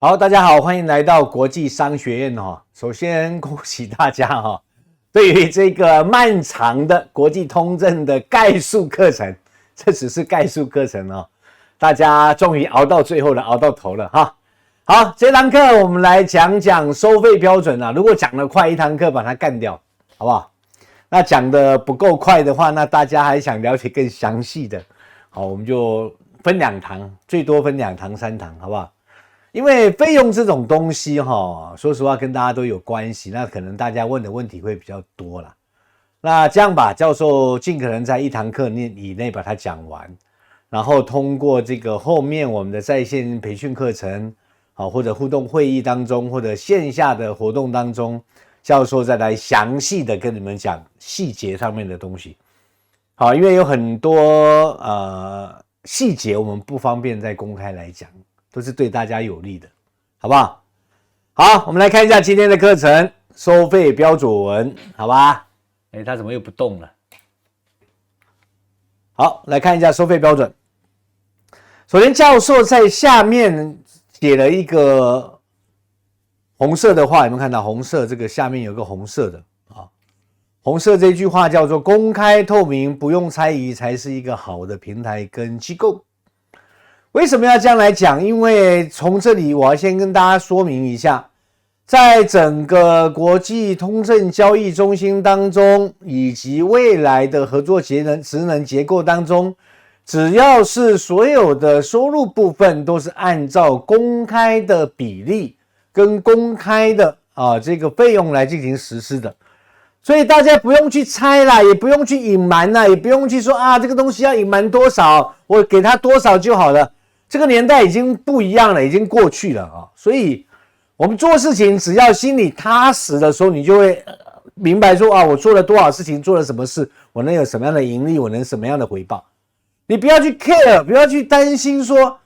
好，大家好，欢迎来到国际商学院哈。首先恭喜大家哈，对于这个漫长的国际通证的概述课程，这只是概述课程哦，大家终于熬到最后了，熬到头了哈。好，这堂课我们来讲讲收费标准啊。如果讲得快，一堂课把它干掉，好不好？那讲得不够快的话，那大家还想了解更详细的，好，我们就分2堂，最多分2堂、3堂，好不好？因为费用这种东西说实话跟大家都有关系，那可能大家问的问题会比较多啦。那这样吧，教授尽可能在1堂课以内把它讲完，然后通过这个后面我们的在线培训课程，或者互动会议当中，或者线下的活动当中，教授再来详细的跟你们讲细节上面的东西。好，因为有很多细节我们不方便再公开来讲，都是对大家有利的，好不好？好，我们来看一下今天的课程，收费标准，好吧？它怎么又不动了？好，来看一下收费标准。首先，教授在下面写了一个红色的话，有没有看到？红色这个下面有个红色的啊，红色这句话叫做公开透明，不用猜疑，才是一个好的平台跟机构。为什么要这样来讲？因为从这里我要先跟大家说明一下，在整个国际通证交易中心当中，以及未来的合作职能结构当中，只要是所有的收入部分都是按照公开的比例跟公开的这个费用来进行实施的。所以大家不用去猜啦，也不用去隐瞒啦，也不用去说这个东西要隐瞒多少，我给他多少就好了。这个年代已经不一样了，已经过去了啊，所以我们做事情只要心里踏实的时候，你就会明白说我做了多少事情，做了什么事，我能有什么样的盈利，我能什么样的回报。你不要去 care， 不要去担心说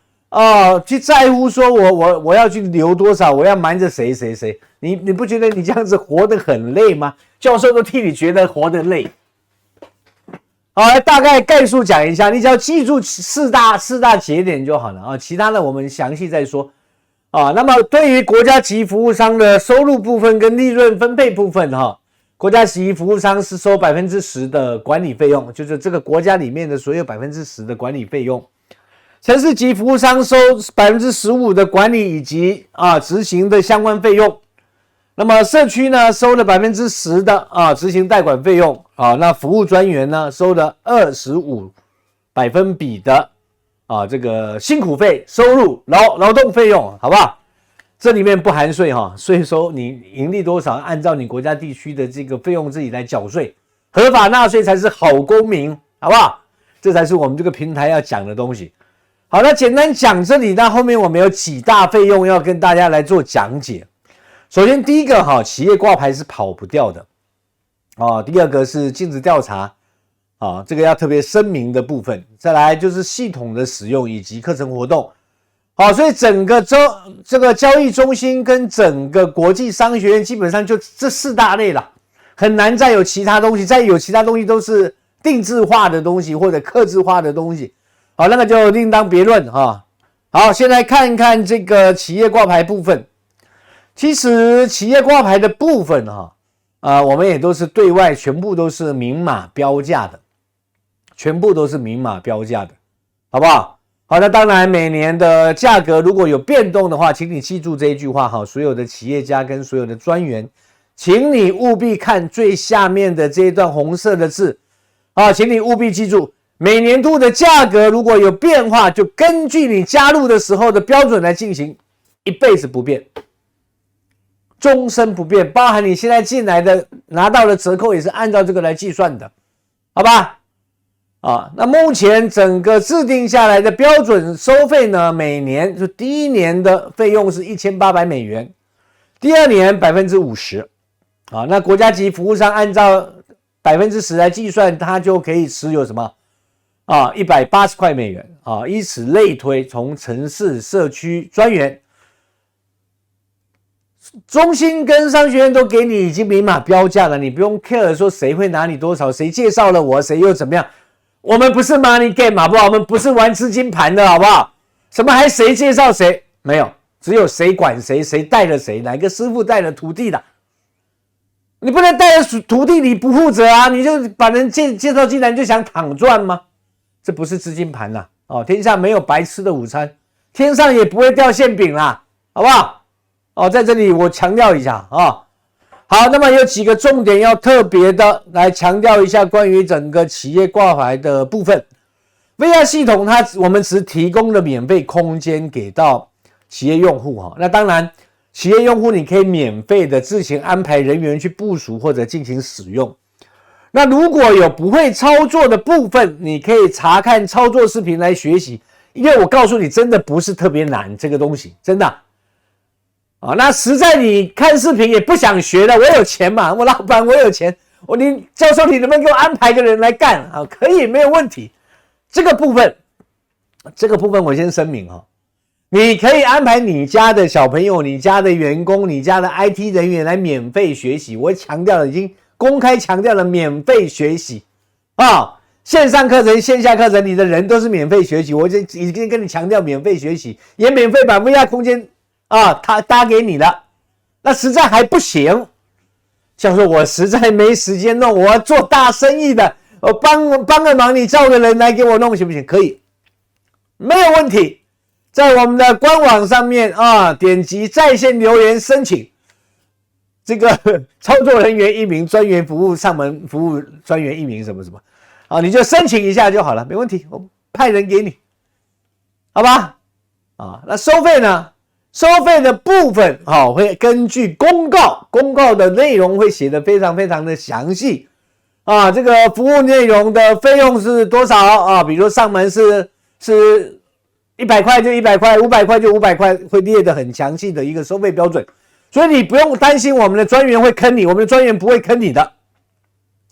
去在乎说我要去留多少，我要瞒着谁，你不觉得你这样子活得很累吗？教授都替你觉得活得累。好，来大概概述讲一下，你只要记住四大节点就好了啊，其他的我们详细再说啊。那么对于国家级服务商的收入部分跟利润分配部分国家级服务商是收 10% 的管理费用，就是这个国家里面的所有 10% 的管理费用。城市级服务商收 15% 的管理以及执行的相关费用。那么社区呢收了 10% 的执行代管费用那服务专员呢收了 25% 的这个辛苦费收入劳动费用，好不好？这里面不含税税收你盈利多少，按照你国家地区的这个费用自己来缴税，合法纳税才是好公民，好不好？这才是我们这个平台要讲的东西。好，那简单讲这里，那后面我们有几大费用要跟大家来做讲解。首先第一个企业挂牌是跑不掉的第二个是尽职调查这个要特别声明的部分。再来就是系统的使用以及课程活动。好，所以整个这个交易中心跟整个国际商学院基本上就这4大类了，很难再有其他东西，再有其他东西都是定制化的东西或者客制化的东西。好，那个就另当别论好，先来看一看这个企业挂牌部分。其实企业挂牌的部分我们也都是对外全部都是明码标价的，全部都是明码标价的，好不好？好，那当然每年的价格如果有变动的话，请你记住这一句话所有的企业家跟所有的专员，请你务必看最下面的这一段红色的字请你务必记住，每年度的价格如果有变化，就根据你加入的时候的标准来进行，一辈子不变，终身不变，包含你现在进来的拿到的折扣也是按照这个来计算的，好吧？那目前整个制定下来的标准收费呢，每年就第一年的费用是$1800，第二年 50%那国家级服务商按照 10% 来计算，它就可以持有什么$180以此类推，从城市社区专员中心跟商学院都给你已经明码标价了，你不用 care 说谁会拿你多少，谁介绍了我，谁又怎么样。我们不是 money game 好不好？我们不是玩资金盘的好不好？什么还谁介绍谁？没有，只有谁管谁，谁带了谁，哪个师傅带了徒弟的。你不能带着徒弟你不负责啊，你就把人介绍进来就想躺赚吗？这不是资金盘啦，哦，天下没有白吃的午餐，天上也不会掉馅饼啦，好不好？哦，在这里我强调一下啊。好，那么有几个重点要特别的来强调一下关于整个企业挂牌的部分。VR 系统我们只提供了免费空间给到企业用户哈，那当然企业用户你可以免费的自行安排人员去部署或者进行使用。那如果有不会操作的部分，你可以查看操作视频来学习，因为我告诉你真的不是特别难，这个东西真的啊。那实在你看视频也不想学了，我有钱嘛，我老板我有钱，你教授你能不能给我安排个人来干啊？可以，没有问题。这个部分我先声明哈，你可以安排你家的小朋友、你家的员工、你家的 IT 人员来免费学习。我强调了，已经公开强调了免费学习啊，线上课程、线下课程，你的人都是免费学习。我已经跟你强调免费学习，也免费把 VR 空间啊，他搭给你了。那实在还不行，教授，我实在没时间弄，我要做大生意的。我帮个忙，你叫个人来给我弄行不行？可以，没有问题。在我们的官网上面啊，点击在线留言申请这个操作人员1名、专员服务上门服务专员1名什么什么啊，你就申请一下就好了，没问题，我派人给你，好吧？啊，那收费呢？收费的部分会根据公告的内容会写得非常非常的详细。啊，这个服务内容的费用是多少啊？比如上门是100块就100块，500块就500块，会列得很详细的一个收费标准。所以你不用担心我们的专员会坑你，我们的专员不会坑你的，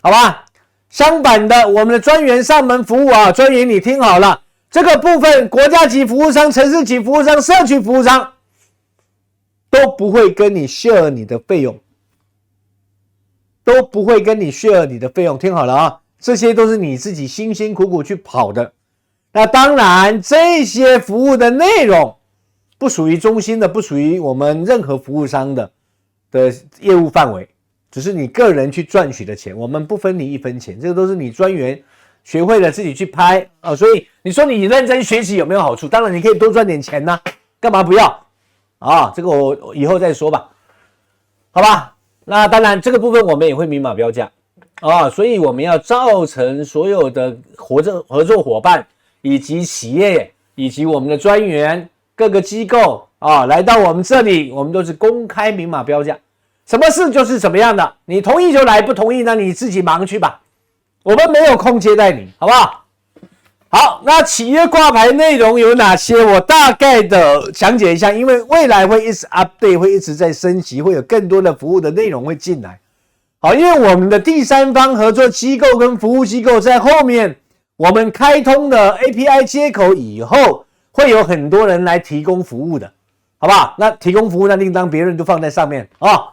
好吧？相反的，我们的专员上门服务啊，专员你听好了，这个部分国家级服务商、城市级服务商、社区服务商都不会跟你 share 你的费用。都不会跟你 share 你的费用，听好了啊，这些都是你自己辛辛苦苦去跑的。那当然，这些服务的内容不属于中心的，不属于我们任何服务商的业务范围，只是你个人去赚取的钱，我们不分你1分钱，这个都是你专员学会了自己去拍啊。所以你说你认真学习有没有好处？当然你可以多赚点钱呐，干嘛不要啊？这个我以后再说吧，好吧？那当然，这个部分我们也会明码标价啊，所以我们要造成所有的合作伙伴以及企业以及我们的专员各个机构啊，来到我们这里，我们都是公开明码标价，什么事就是怎么样的，你同意就来，不同意那你自己忙去吧，我们没有空接待你，好不好？好，那企业挂牌内容有哪些？我大概的讲解一下，因为未来会一直 update， 会一直在升级，会有更多的服务的内容会进来。好，因为我们的第三方合作机构跟服务机构在后面，我们开通的 API 接口以后，会有很多人来提供服务的，好不好？那提供服务那另当别论，都放在上面啊。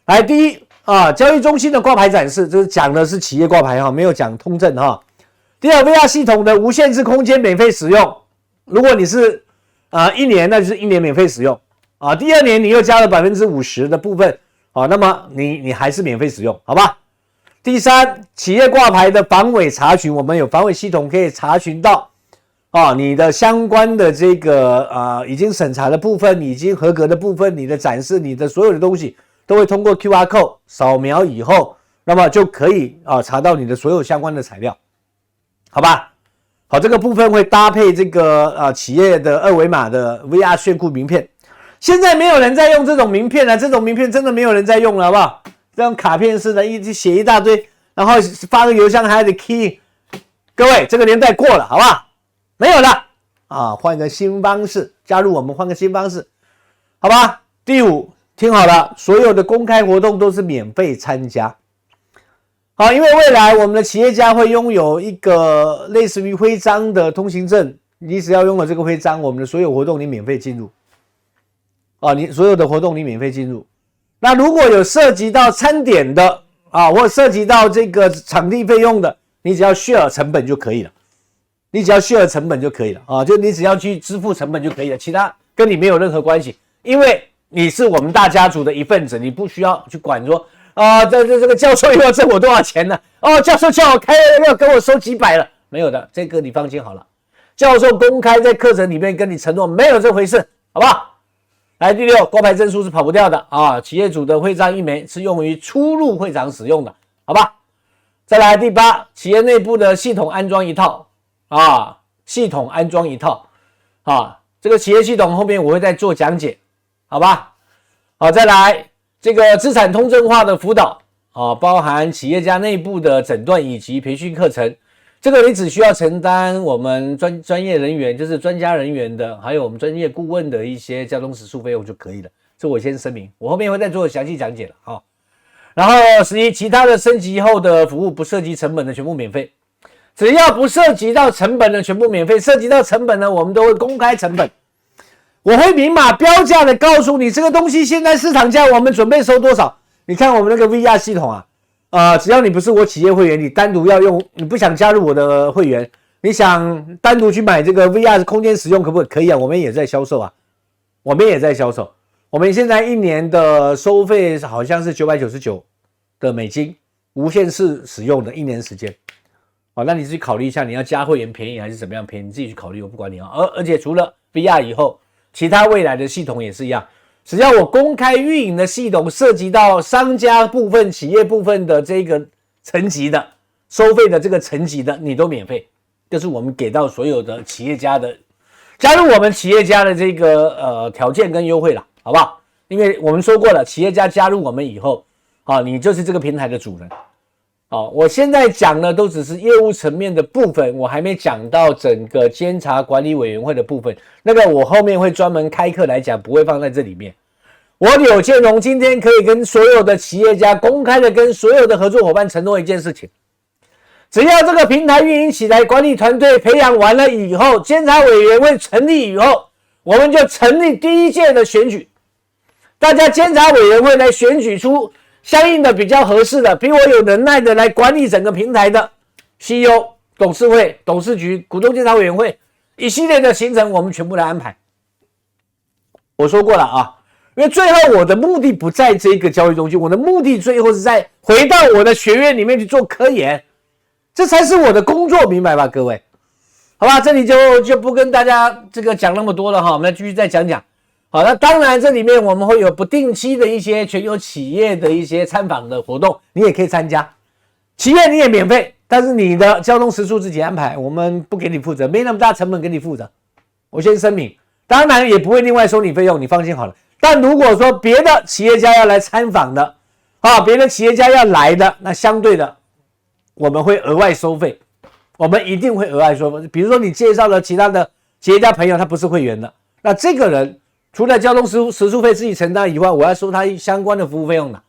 来，第一啊，交易中心的挂牌展示，这是讲的是企业挂牌哈，没有讲通证哈。第二 ，VR 系统的无限制空间免费使用，如果你是1年，那就是1年免费使用啊。第2年你又加了50%的部分啊，那么你还是免费使用，好吧？第3，企业挂牌的防伪查询，我们有防伪系统可以查询到啊，你的相关的这个已经审查的部分，已经合格的部分，你的展示，你的所有的东西都会通过 QR code 扫描以后，那么就可以查到你的所有相关的材料。好吧，好，这个部分会搭配这个企业的2维码的 VR 炫酷名片。现在没有人在用这种名片了，这种名片真的没有人在用了，好不好？这种卡片式的，写一大堆，然后发个邮箱还得 key。各位，这个年代过了，好不好？没有了啊，换个新方式，加入我们，换个新方式，好吧？第5，听好了，所有的公开活动都是免费参加。好，因为未来我们的企业家会拥有一个类似于徽章的通行证，你只要拥有这个徽章，我们的所有活动你免费进入。你所有的活动你免费进入。那如果有涉及到餐点的或涉及到这个场地费用的，你只要 share 成本就可以了。你只要 share 成本就可以了就你只要去支付成本就可以了，其他跟你没有任何关系。因为你是我们大家族的一份子，你不需要去管说这个教授又要挣我多少钱呢？教授叫我开要跟我收几百了，没有的，这个你放心好了。教授公开在课程里面跟你承诺，没有这回事，好不好？来，第6，挂牌证书是跑不掉的啊！企业主的会章一枚是用于出入会场使用的，好吧？再来第8，企业内部的系统安装一套啊，系统安装一套啊，这个企业系统后面我会再做讲解，好吧？好，再来这个资产通证化的辅导啊，包含企业家内部的诊断以及培训课程。这个你只需要承担我们专业人员，就是专家人员的，还有我们专业顾问的一些交通时数费用就可以了。这我先声明，我后面会再做详细讲解了啊。然后11，其他的升级后的服务不涉及成本的全部免费，只要不涉及到成本的全部免费，涉及到成本呢，我们都会公开成本，我会明码标价的告诉你这个东西现在市场价我们准备收多少。你看我们那个 VR 系统啊。只要你不是我企业会员，你单独要用，你不想加入我的会员，你想单独去买这个 VR 空间使用可不可以？可以啊，我们也在销售啊，我们也在销售。我们现在1年的收费好像是999的美金，无限次使用的1年时间。那你自己考虑一下，你要加会员便宜还是怎么样便宜？你自己去考虑，我不管你啊。而且除了 VR 以后，其他未来的系统也是一样。只要我公开运营的系统涉及到商家部分、企业部分的这个层级的收费的这个层级的，你都免费。这是我们给到所有的企业家的加入我们企业家的这个条件跟优惠啦，好不好？因为我们说过了，企业家加入我们以后，你就是这个平台的主人。我现在讲的都只是业务层面的部分，我还没讲到整个监察管理委员会的部分，那个我后面会专门开课来讲，不会放在这里面。我柳建荣今天可以跟所有的企业家公开的跟所有的合作伙伴承诺一件事情，只要这个平台运营起来，管理团队培养完了以后，监察委员会成立以后，我们就成立第1届的选举，大家监察委员会来选举出相应的比较合适的，比我有能耐的来管理整个平台的 CEO、董事会、董事局、股东监察委员会，一系列的行程我们全部来安排。我说过了啊，因为最后我的目的不在这个交易中心，我的目的最后是在回到我的学院里面去做科研，这才是我的工作，明白吧，各位？好吧，这里就不跟大家这个讲那么多了哈，我们来继续再讲讲。好，那当然这里面我们会有不定期的一些全球企业的一些参访的活动，你也可以参加。企业你也免费，但是你的交通时数自己安排，我们不给你负责，没那么大成本给你负责。我先声明，当然也不会另外收你费用，你放心好了。但如果说别的企业家要来参访的，别的企业家要来的，那相对的我们会额外收费，我们一定会额外收费。比如说你介绍了其他的企业家朋友，他不是会员的，那这个人除了交通时数费自己承担以外，我要收他相关的服务费用的，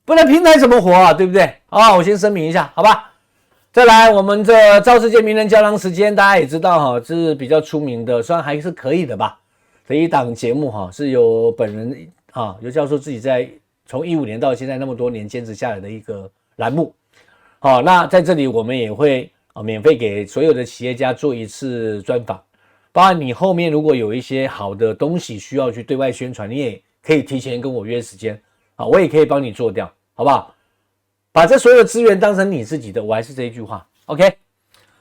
不然平台怎么活啊？对不对？我先声明一下，好吧？再来，我们这赵世界名人胶囊时间，大家也知道这是比较出名的，算还是可以的吧？这一档节目是由本人由教授自己在从15年到现在那么多年坚持下来的一个栏目。那在这里我们也会免费给所有的企业家做一次专访。包含你后面如果有一些好的东西需要去对外宣传，你也可以提前跟我约时间，我也可以帮你做掉，好不好？把这所有的资源当成你自己的，我还是这一句话 ，OK？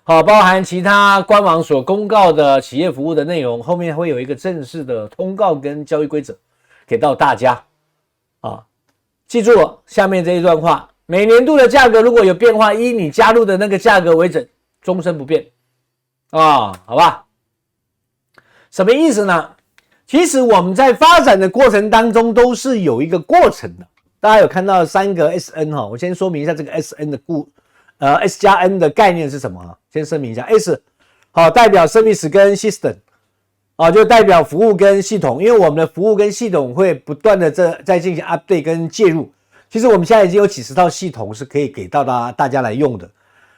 好，包含其他官网所公告的企业服务的内容，后面会有一个正式的通告跟交易规则给到大家记住了下面这一段话，每年度的价格如果有变化，依你加入的那个价格为准，终身不变好吧？什么意思呢？其实我们在发展的过程当中都是有一个过程的。大家有看到3个 SN 我先说明一下这个 SN 的S 加 N 的概念是什么先声明一下 S 代表 Service 跟 System 就代表服务跟系统，因为我们的服务跟系统会不断的在进行 update 跟介入。其实我们现在已经有几十套系统是可以给到大家来用的，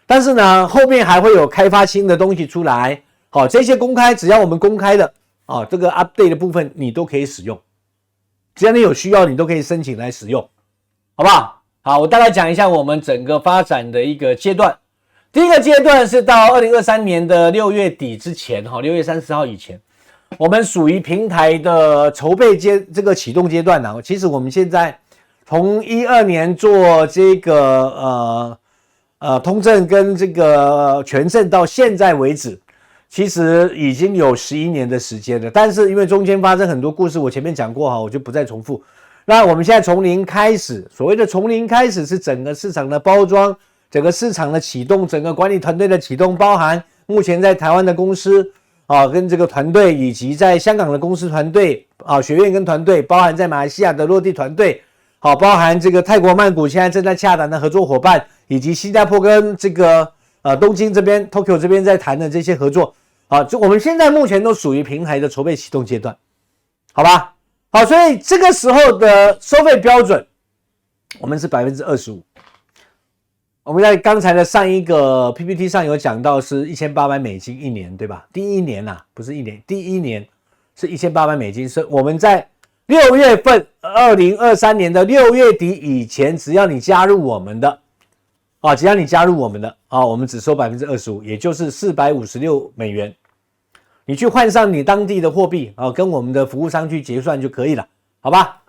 但是呢后面还会有开发新的东西出来。这些公开，只要我们公开的这个 update 的部分你都可以使用，只要你有需要你都可以申请来使用，好不好？好，我大概讲一下我们整个发展的一个阶段。第一个阶段是到2023年的6月底之前，6月30号以前，我们属于平台的筹备这个启动阶段呢。其实我们现在从12年做这个通证跟这个权证到现在为止，其实已经有11年的时间了。但是因为中间发生很多故事，我前面讲过哈，我就不再重复。那我们现在从零开始，所谓的从零开始是整个市场的包装，整个市场的启动，整个管理团队的启动，包含目前在台湾的公司跟这个团队，以及在香港的公司团队学院跟团队，包含在马来西亚的落地团队，包含这个泰国曼谷现在正在洽谈的合作伙伴，以及新加坡跟这个东京这边 Tokyo 这边在谈的这些合作，就我们现在目前都属于平台的筹备启动阶段，好吧？好，所以这个时候的收费标准，我们是 25%。我们在刚才的上一个 PPT 上有讲到是$1800一年，对吧？第一年不是一年，第一年是$1800，是我们在6月份2023年的6月底以前，只要你加入我们的只要你加入我们的我们只收 25%， 也就是$456。你去换上你当地的货币跟我们的服务商去结算就可以了，好吧？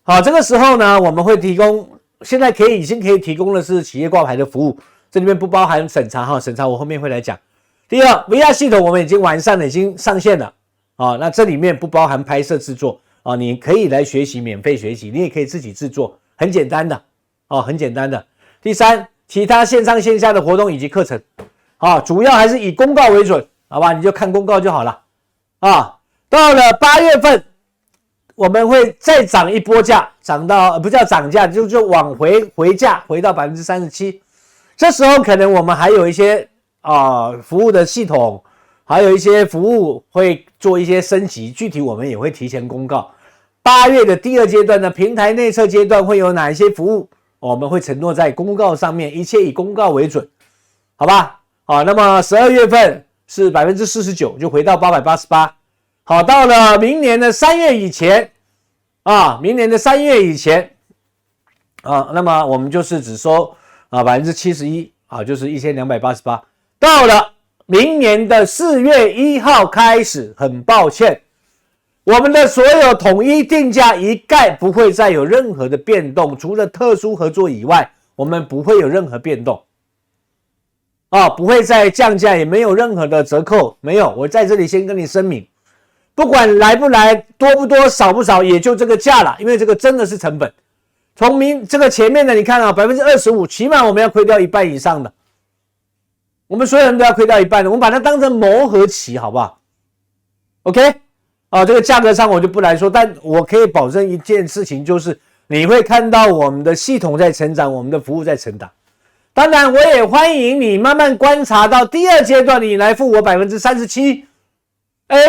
好，这个时候呢，我们会提供，现在已经可以提供的是企业挂牌的服务，这里面不包含审查审查我后面会来讲。第二 ，VR 系统我们已经完善了，已经上线了那这里面不包含拍摄制作你可以来学习，免费学习，你也可以自己制作，很简单的很简单的。第三，其他线上线下的活动以及课程主要还是以公告为准。好吧，你就看公告就好了到了8月份，我们会再涨一波价，涨到不叫涨价，就往回价，回到 37%。这时候可能我们还有一些服务的系统，还有一些服务会做一些升级，具体我们也会提前公告。8月的第二阶段的平台内测阶段会有哪一些服务，我们会承诺在公告上面，一切以公告为准，好吧？那么12月份是 49%， 就回到888。好，到了明年的3月以前明年的3月以前那么我们就是只收71%就是1288。到了明年的4月1号开始，很抱歉，我们的所有统一定价一概不会再有任何的变动，除了特殊合作以外，我们不会有任何变动不会再降价，也没有任何的折扣，没有。我在这里先跟你声明，不管来不来，多不多，少不少，也就这个价了，因为这个真的是成本。从这个前面的你看25%，起码我们要亏掉一半以上的，我们所有人都要亏掉一半的，我们把它当成磨合期，好不好 ？OK， 这个价格上我就不来说，但我可以保证一件事情，就是你会看到我们的系统在成长，我们的服务在成长。当然，我也欢迎你慢慢观察到第二阶段，你来付我 37%，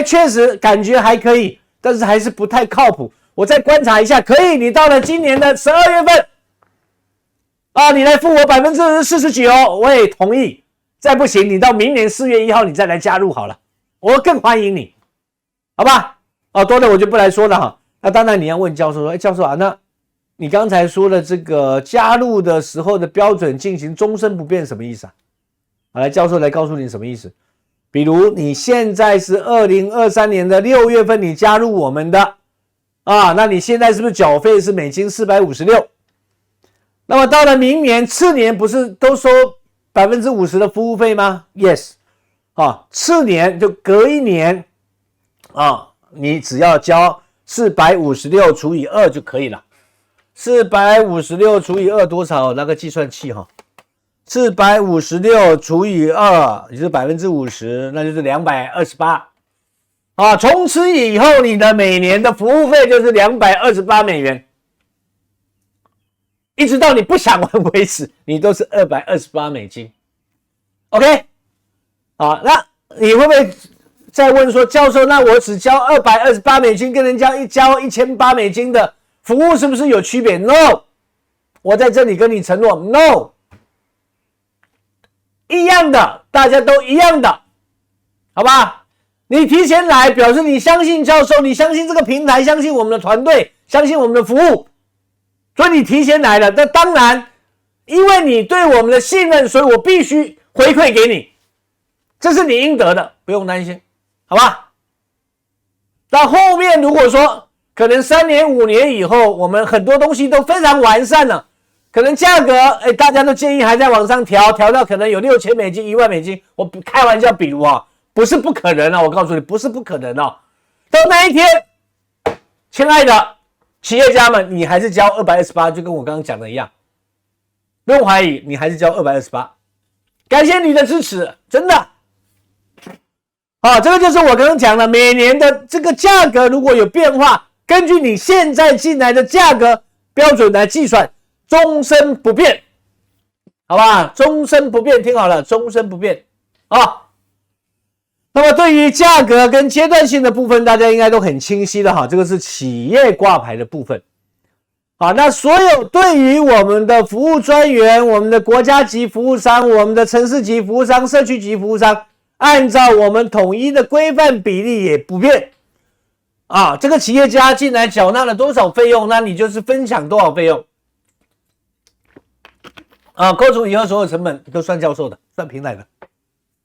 确实感觉还可以，但是还是不太靠谱。我再观察一下，可以，你到了今年的12月份你来付我 49%， 我也同意。再不行，你到明年4月1号你再来加入好了，我更欢迎你，好吧？多的我就不来说了那当然你要问教授说，教授那你刚才说的这个加入的时候的标准进行终身不变什么意思好，来，教授来告诉你什么意思。比如你现在是2023年的6月份你加入我们的那你现在是不是缴费是美金456？那么到了明年次年不是都收 50% 的服务费吗？ Yes 次年就隔一年你只要交456除以2就可以了。456除以2多少？那个计算器456除以2也就是 50%， 那就是228从此以后你的每年的服务费就是$228，一直到你不想玩为止，你都是$228。OK 那你会不会再问说，教授，那我只交$228跟人家交$1800的服务是不是有区别？ No， 我在这里跟你承诺 No， 一样的，大家都一样的，好吧？你提前来表示你相信教授，你相信这个平台，相信我们的团队，相信我们的服务，所以你提前来了。那当然，因为你对我们的信任，所以我必须回馈给你，这是你应得的，不用担心，好吧？到后面如果说可能3年5年以后，我们很多东西都非常完善了，可能价格大家都建议还在往上调到可能有$6000、$10000，我开玩笑比如啊，不是不可能啊，我告诉你不是不可能啊。到那一天，亲爱的企业家们，你还是交228，就跟我刚刚讲的一样，不用怀疑，你还是交228。感谢你的支持，真的。这个就是我刚刚讲的，每年的这个价格如果有变化，根据你现在进来的价格标准来计算，终身不变，好吧？终身不变，听好了，终身不变啊。那么对于价格跟阶段性的部分，大家应该都很清晰的哈，这个是企业挂牌的部分。好，那所有对于我们的服务专员、我们的国家级服务商、我们的城市级服务商、社区级服务商，按照我们统一的规范比例也不变。这个企业家进来缴纳了多少费用，那你就是分享多少费用。扣除以后所有成本都算教授的，算平台的，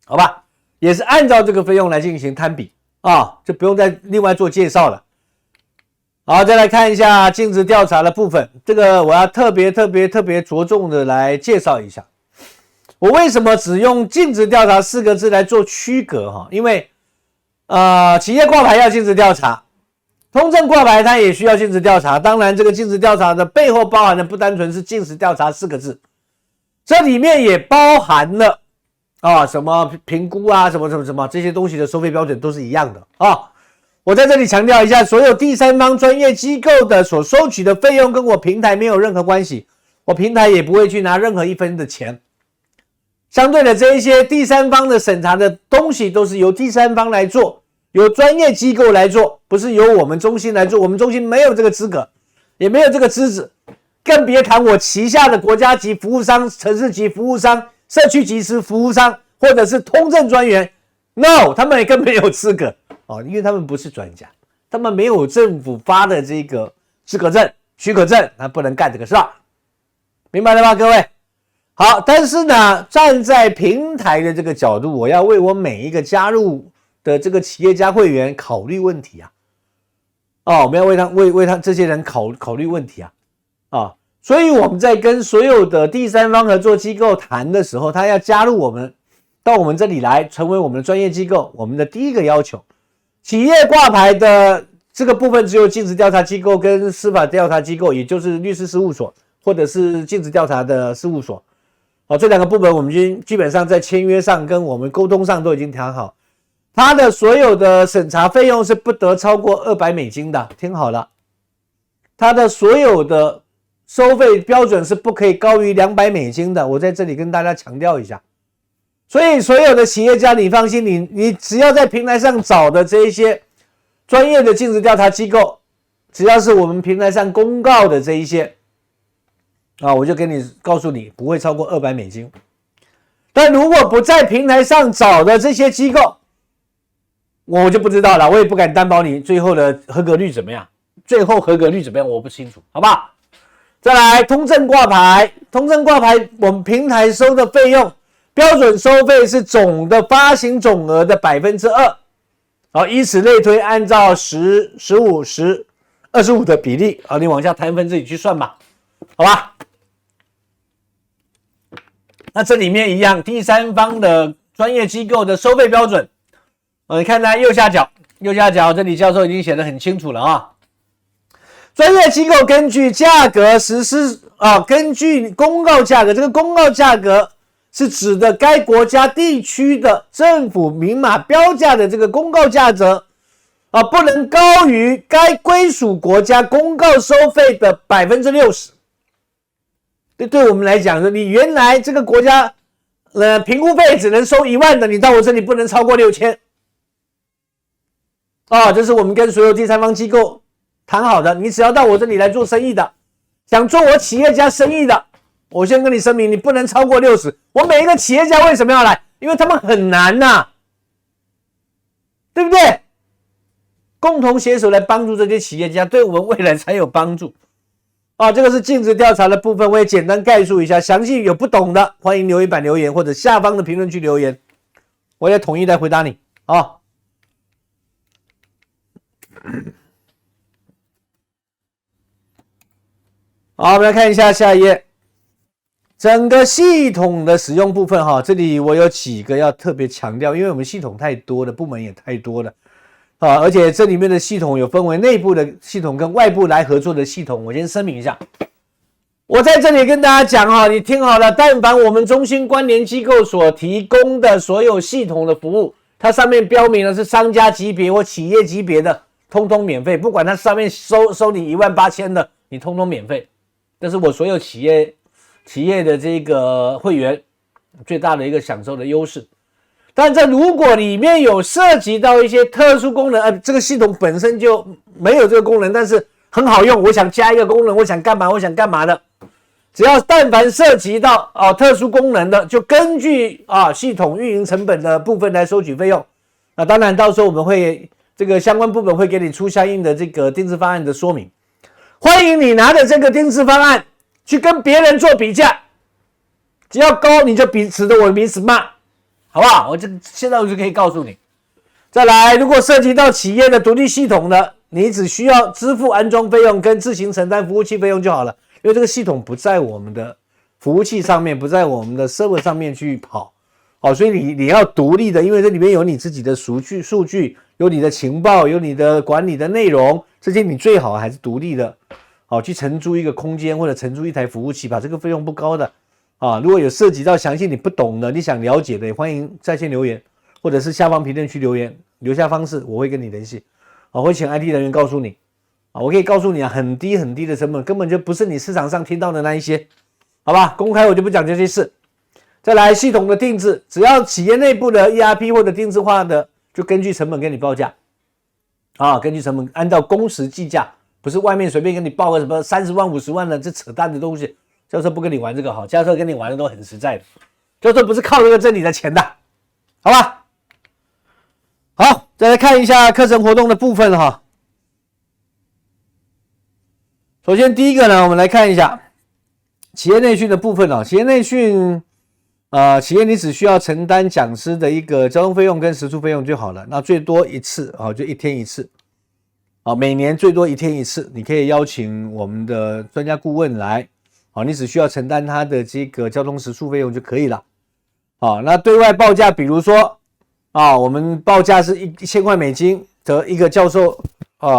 好吧？也是按照这个费用来进行摊比就不用再另外做介绍了。好，再来看一下尽职调查的部分，这个我要特别着重的来介绍一下。我为什么只用尽职调查4个字来做区隔因为企业挂牌要尽职调查，通证挂牌它也需要尽职调查，当然这个尽职调查的背后包含的不单纯是尽职调查4个字，这里面也包含了什么评估什么这些东西的收费标准都是一样的我在这里强调一下，所有第三方专业机构的所收取的费用跟我平台没有任何关系，我平台也不会去拿任何1分的钱。相对的，这一些第三方的审查的东西都是由第三方来做，由专业机构来做，不是由我们中心来做。我们中心没有这个资格，也没有这个资质，更别谈我旗下的国家级服务商、城市级服务商、社区级服务商或者是通证专员 ，no， 他们也更没有资格因为他们不是专家，他们没有政府发的这个资格证、许可证，他不能干这个事儿，明白了吗，各位？好，但是呢，站在平台的这个角度，我要为我每一个加入的这个企业家会员考虑问题我们要为他这些人考虑问题所以我们在跟所有的第三方合作机构谈的时候，他要加入我们到我们这里来成为我们的专业机构，我们的第一个要求，企业挂牌的这个部分只有尽职调查机构跟司法调查机构，也就是律师事务所或者是尽职调查的事务所这2个部门我们基本上在签约上跟我们沟通上都已经谈好，它的所有的审查费用是不得超过$200的，听好了，它的所有的收费标准是不可以高于$200的，我在这里跟大家强调一下。所以所有的企业家你放心，你只要在平台上找的这一些专业的尽职调查机构，只要是我们平台上公告的这一些我就告诉你不会超过$200。但如果不在平台上找的这些机构，我就不知道了，我也不敢担保你最后的合格率怎么样，我不清楚，好吧？再来通证挂牌，我们平台收的费用标准收费是总的发行总额的 2%， 以此类推，按照10、15、10、25的比例你往下摊分自己去算吧，好吧？那这里面一样，第三方的专业机构的收费标准你看它右下角这里教授已经写得很清楚了专业机构根据价格实施根据公告价格，这个公告价格是指的该国家地区的政府明码标价的这个公告价格不能高于该归属国家公告收费的 60%。 对我们来讲，你原来这个国家评估费只能收1万的，你到我这里不能超过6000这是我们跟所有第三方机构谈好的，你只要到我这里来做生意的，想做我企业家生意的，我先跟你声明，你不能超过60。我每一个企业家为什么要来？因为他们很难对不对？共同携手来帮助这些企业家，对我们未来才有帮助这个是尽职调查的部分，我也简单概述一下，详细有不懂的欢迎留言板留言或者下方的评论区留言，我也统一来回答你好，我们来看一下下一页，整个系统的使用部分哈，这里我有几个要特别强调，因为我们系统太多了，部门也太多了啊，而且这里面的系统有分为内部的系统跟外部来合作的系统。我先声明一下，我在这里跟大家讲哈，你听好了，但凡我们中心关联机构所提供的所有系统的服务，它上面标明的是商家级别或企业级别的，通通免费，不管它上面收你18000的，你通通免费。这是我所有企业的这个会员最大的一个享受的优势。但这如果里面有涉及到一些特殊功能，这个系统本身就没有这个功能，但是很好用，我想加一个功能，我想干嘛的，只要但凡涉及到特殊功能的，就根据系统运营成本的部分来收取费用。那当然到时候我们会这个相关部门会给你出相应的这个定制方案的说明。欢迎你拿着这个定制方案去跟别人做比价，只要高你就指着我的名字骂，好不好？现在我就可以告诉你。再来，如果涉及到企业的独立系统的，你只需要支付安装费用跟自行承担服务器费用就好了，因为这个系统不在我们的服务器上面，不在我们的 server 上面去跑，所以你要独立的，因为这里面有你自己的数据，有你的情报，有你的管理的内容，这些你最好还是独立的，去承租一个空间或者承租一台服务器吧，这个费用不高的如果有涉及到详细你不懂的，你想了解的，也欢迎在线留言，或者是下方评论区留言，留下方式，我会跟你联系，我会请 IT 人员告诉你，我可以告诉你很低的成本，根本就不是你市场上听到的那一些，好吧？公开我就不讲这些事。再来，系统的定制，只要企业内部的 ERP 或者定制化的，就根据成本给你报价根据成本按照工时计价，不是外面随便给你报个什么30万50万的，这扯淡的东西。教授不跟你玩这个教授跟你玩的都很实在的，教授不是靠这个挣你的钱的，好吧？好，再来看一下课程活动的部分首先第一个呢，我们来看一下企业内训的部分企业内训企业你只需要承担讲师的一个交通费用跟食宿费用就好了，那最多一次就1天1次每年最多1天1次，你可以邀请我们的专家顾问来你只需要承担他的这个交通食宿费用就可以了那对外报价，比如说我们报价是1000块美金的一个教授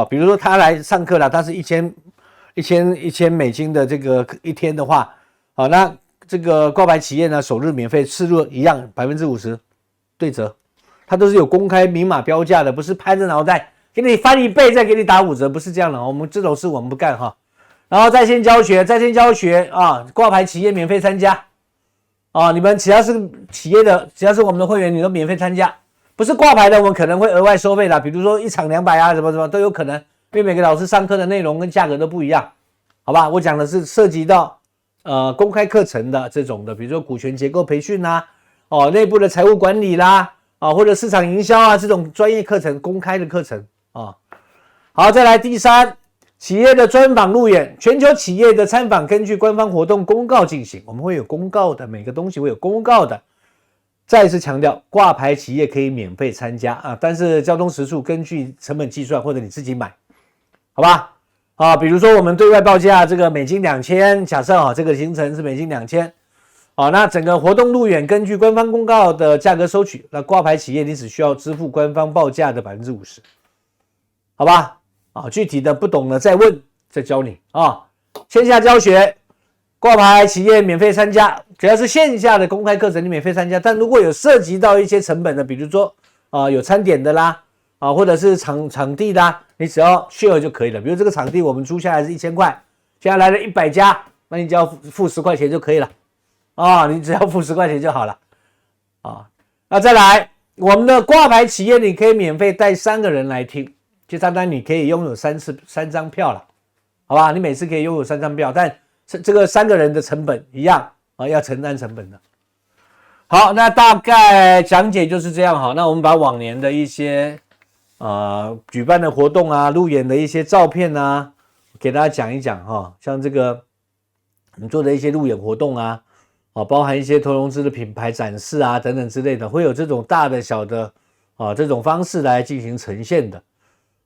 比如说他来上课了，他是1000美金的这个1天的话那这个挂牌企业呢，首日免费，次日一样50%对折，它都是有公开明码标价的，不是拍着脑袋给你翻1倍再给你打5折，不是这样的我们这种事我们不干然后在线教学挂牌企业免费参加你们只要是企业的，只要是我们的会员，你都免费参加，不是挂牌的我们可能会额外收费的，比如说1场200什么都有可能，因为每个老师上课的内容跟价格都不一样，好吧？我讲的是涉及到公开课程的这种的，比如说股权结构培训内部的财务管理啦或者市场营销这种专业课程，公开的课程好，再来第3，企业的专访路演，全球企业的参访根据官方活动公告进行，我们会有公告的，每个东西会有公告的。再次强调，挂牌企业可以免费参加但是交通时数根据成本计算或者你自己买，好吧？比如说我们对外报价这个美金2000，假设这个行程是美金2000那整个活动路演根据官方公告的价格收取，那挂牌企业你只需要支付官方报价的50%，好吧？具体的不懂的再问再教你线下教学挂牌企业免费参加，只要是线下的公开课程你免费参加，但如果有涉及到一些成本的，比如说有餐点的啦或者是场地的你只要 share 就可以了。比如这个场地我们租下来是1000块，现在来了100家，那你只要付10块钱就可以了你只要付10块钱就好了那再来我们的挂牌企业，你可以免费带3个人来听，就单单你可以拥有3张票了，好吧？你每次可以拥有3张票，但这个3个人的成本一样要承担成本的。好，那大概讲解就是这样那我们把往年的一些举办的活动路演的一些照片给大家讲一讲像这个我们做的一些路演活动包含一些投融资的品牌展示等等之类的，会有这种大的小的这种方式来进行呈现的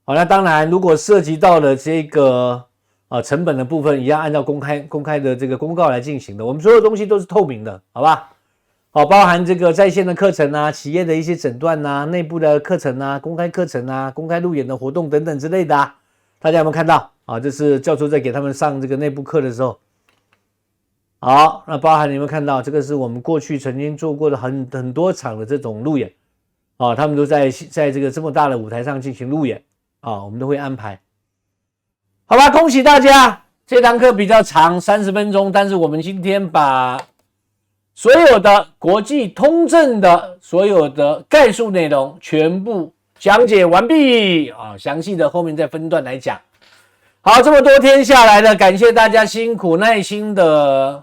好，那当然如果涉及到了这个成本的部分，一样按照公开的这个公告来进行的，我们所有东西都是透明的，好吧？好，包含这个在线的课程啊，企业的一些诊断啊，内部的课程啊，公开课程啊，公开路演的活动等等之类的啊，大家有没有看到啊？这是教授在给他们上这个内部课的时候，好，那包含你有没有看到，这个是我们过去曾经做过的很多场的这种路演啊，他们都在这个这么大的舞台上进行路演啊，我们都会安排，好吧？恭喜大家，这堂课比较长，30分钟，但是我们今天把所有的国际通证的所有的概述内容全部讲解完毕啊，详细的后面再分段来讲。好，这么多天下来了，感谢大家辛苦耐心的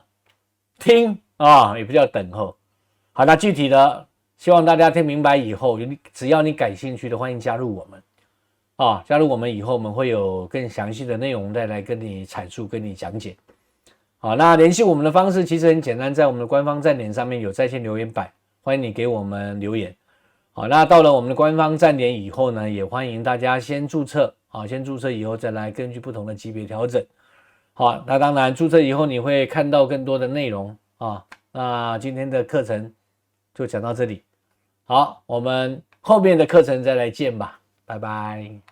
听啊，也不叫等候。好，那具体的希望大家听明白以后，只要你感兴趣的，欢迎加入我们啊，加入我们以后，我们会有更详细的内容再来跟你阐述、跟你讲解。好，那联系我们的方式其实很简单，在我们的官方站点上面有在线留言板，欢迎你给我们留言。好，那到了我们的官方站点以后呢，也欢迎大家先注册，好，先注册以后再来根据不同的级别调整。好，那当然注册以后你会看到更多的内容啊。那今天的课程就讲到这里，好，我们后面的课程再来见吧，拜拜。